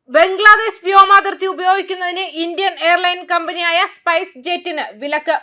ബംഗ്ലാദേശ് വ്യോമാതിർത്തി ഉപയോഗിക്കുന്നതിന് Indian airline കമ്പനിയായ spice ജെറ്റിന് വിലക്ക്.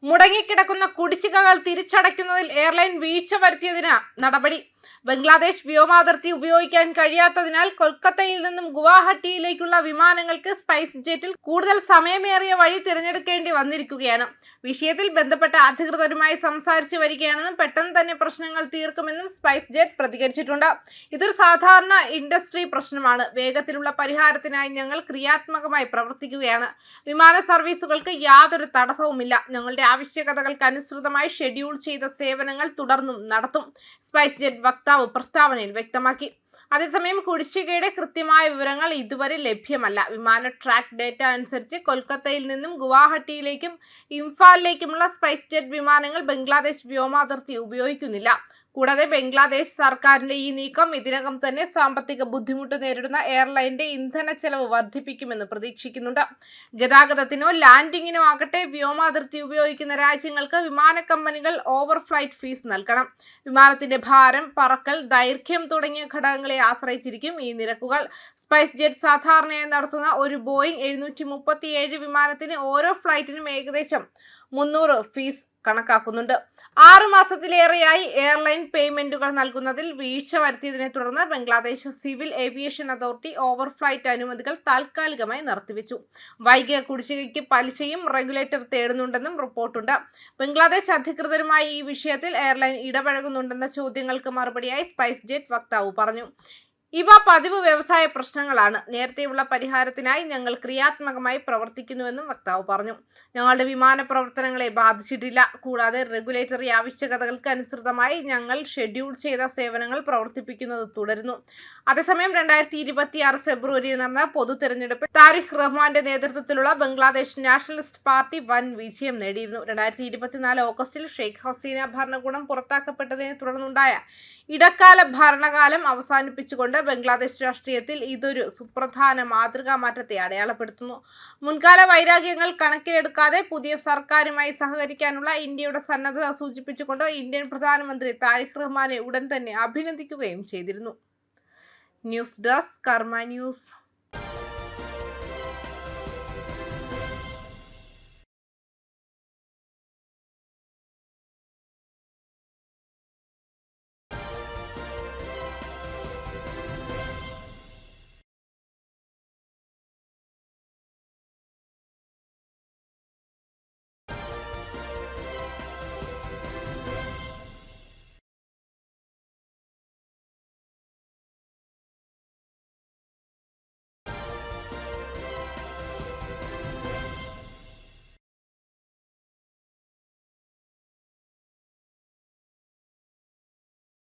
മുടങ്ങിക്കിടക്കുന്ന കുടിശ്ശികകൾ തിരിച്ചടയ്ക്കുന്നതിൽ എയർലൈൻ വീഴ്ച വരുത്തിയതിന് നടപടി. ബംഗ്ലാദേശ് വ്യോമാതിർത്തി ഉപയോഗിക്കാൻ കഴിയാത്തതിനാൽ കൊൽക്കത്തയിൽ നിന്നും ഗുവാഹട്ടിയിലേക്കുള്ള വിമാനങ്ങൾക്ക് സ്പൈസ് ജെറ്റിൽ കൂടുതൽ സമയമേറിയ വഴി തിരഞ്ഞെടുക്കേണ്ടി വന്നിരിക്കുകയാണ്. വിഷയത്തിൽ ബന്ധപ്പെട്ട അധികൃതരുമായി സംസാരിച്ചു വരികയാണെന്നും പെട്ടെന്ന് തന്നെ പ്രശ്നങ്ങൾ തീർക്കുമെന്നും സ്പൈസ് ജെറ്റ് പ്രതികരിച്ചിട്ടുണ്ട്. ഇതൊരു സാധാരണ ഇൻഡസ്ട്രി പ്രശ്നമാണ്. വേഗത്തിലുള്ള പരിഹാരത്തിനായി ഞങ്ങൾ ക്രിയാത്മകമായി പ്രവർത്തിക്കുകയാണ്. വിമാന സർവീസുകൾക്ക് യാതൊരു തടസ്സവുമില്ല. ഞങ്ങളുടെ ആവശ്യകതകൾക്ക് അനുസൃതമായി ഷെഡ്യൂൾ ചെയ്ത സേവനങ്ങൾ തുടർന്നും നടത്തും, സ്പൈസ് ജെറ്റ് വക്താവ് പ്രസ്താവനയിൽ വ്യക്തമാക്കി. അതേസമയം കുടിശ്ശികയുടെ കൃത്യമായ വിവരങ്ങൾ ഇതുവരെ ലഭ്യമല്ല. വിമാന ട്രാക്ക് ഡേറ്റ അനുസരിച്ച് കൊൽക്കത്തയിൽ നിന്നും ഗുവാഹട്ടിയിലേക്കും ഇംഫാലിലേക്കുമുള്ള സ്പൈസ് ജെറ്റ് വിമാനങ്ങൾ ബംഗ്ലാദേശ് വ്യോമാതിർത്തി ഉപയോഗിക്കുന്നില്ല. കൂടാതെ ബംഗ്ലാദേശ് സർക്കാരിന്റെ ഈ നീക്കം ഇതിനകം തന്നെ സാമ്പത്തിക ബുദ്ധിമുട്ട് നേരിടുന്ന എയർലൈനിന്റെ ഇന്ധന ചെലവ് വർദ്ധിപ്പിക്കുമെന്ന് പ്രതീക്ഷിക്കുന്നുണ്ട്. ഗതാഗതത്തിനോ ലാൻഡിങ്ങിനോ ആകട്ടെ വ്യോമാതിർത്തി ഉപയോഗിക്കുന്ന രാജ്യങ്ങൾക്ക് വിമാന കമ്പനികൾ ഓവർ ഫ്ലൈറ്റ് ഫീസ് നൽകണം. വിമാനത്തിന്റെ ഭാരം, പറക്കൽ ദൈർഘ്യം തുടങ്ങിയ ഘടകങ്ങളെ ആശ്രയിച്ചിരിക്കും ഈ നിരക്കുകൾ. സ്പൈസ് ജെറ്റ് സാധാരണയായി നടത്തുന്ന ഒരു ബോയിങ് 737 വിമാനത്തിന് ഓരോ ഫ്ലൈറ്റിനും ഏകദേശം 300 ഫീസ് കണക്കാക്കുന്നുണ്ട്. 6 മാസത്തിലേറെയായി എയർലൈൻ പേയ്മെന്റുകൾ നൽകുന്നതിൽ വീഴ്ച വരുത്തിയതിനെ തുടർന്ന് Bangladesh civil aviation authority over flight അനുമതികൾ താൽക്കാലികമായി നിർത്തിവെച്ചു. വൈകിയ കുടിശ്ശികയ്ക്ക് പലിശയും റെഗുലേറ്റർ തേടുന്നുണ്ടെന്നും റിപ്പോർട്ടുണ്ട്. ബംഗ്ലാദേശ് അധികൃതരുമായി ഈ വിഷയത്തിൽ എയർലൈൻ ഇടപഴകുന്നുണ്ടെന്ന ചോദ്യങ്ങൾക്ക് മറുപടിയായി സ്പൈസ് ജെറ്റ് വക്താവ് പറഞ്ഞു. ഇവ പതിവ് വ്യവസായ പ്രശ്നങ്ങളാണ്. നേരത്തെയുള്ള പരിഹാരത്തിനായി ഞങ്ങൾ ക്രിയാത്മകമായി പ്രവർത്തിക്കുന്നുവെന്നും വക്താവ് പറഞ്ഞു. ഞങ്ങളുടെ വിമാന പ്രവർത്തനങ്ങളെ ബാധിച്ചിട്ടില്ല. കൂടാതെ റെഗുലേറ്ററി ആവശ്യകതകൾക്ക് അനുസൃതമായി ഞങ്ങൾ ഷെഡ്യൂൾ ചെയ്ത സേവനങ്ങൾ പ്രവർത്തിപ്പിക്കുന്നത് തുടരുന്നു. അതേസമയം 2026 ഫെബ്രുവരിയിൽ നടന്ന പൊതു തെരഞ്ഞെടുപ്പിൽ താരിഖ് റഹ്മാന്റെ നേതൃത്വത്തിലുള്ള ബംഗ്ലാദേശ് നാഷണലിസ്റ്റ് പാർട്ടി വൻ വിജയം നേടിയിരുന്നു. 2024 ഓഗസ്റ്റിൽ ഷെയ്ഖ് ഹസീന ഭരണകൂടം പുറത്താക്കപ്പെട്ടതിനെ തുടർന്നുണ്ടായ ഇടക്കാല ഭരണകാലം അവസാനിപ്പിച്ചുകൊണ്ട് ബംഗ്ലാദേശ് രാഷ്ട്രീയത്തിൽ ഇതൊരു സുപ്രധാന മാതൃകാ മാറ്റത്തെ അടയാളപ്പെടുത്തുന്നു. മുൻകാല വൈരാഗ്യങ്ങൾ കണക്കിലെടുക്കാതെ പുതിയ സർക്കാരുമായി സഹകരിക്കാനുള്ള ഇന്ത്യയുടെ സന്നദ്ധത സൂചിപ്പിച്ചുകൊണ്ട് ഇന്ത്യൻ പ്രധാനമന്ത്രി താരിഖ് റഹ്മാനെ ഉടൻ തന്നെ അഭിനന്ദിക്കുകയും ചെയ്തിരുന്നു. ന്യൂസ് ഡെസ്ക് കർമ്മ ന്യൂസ്.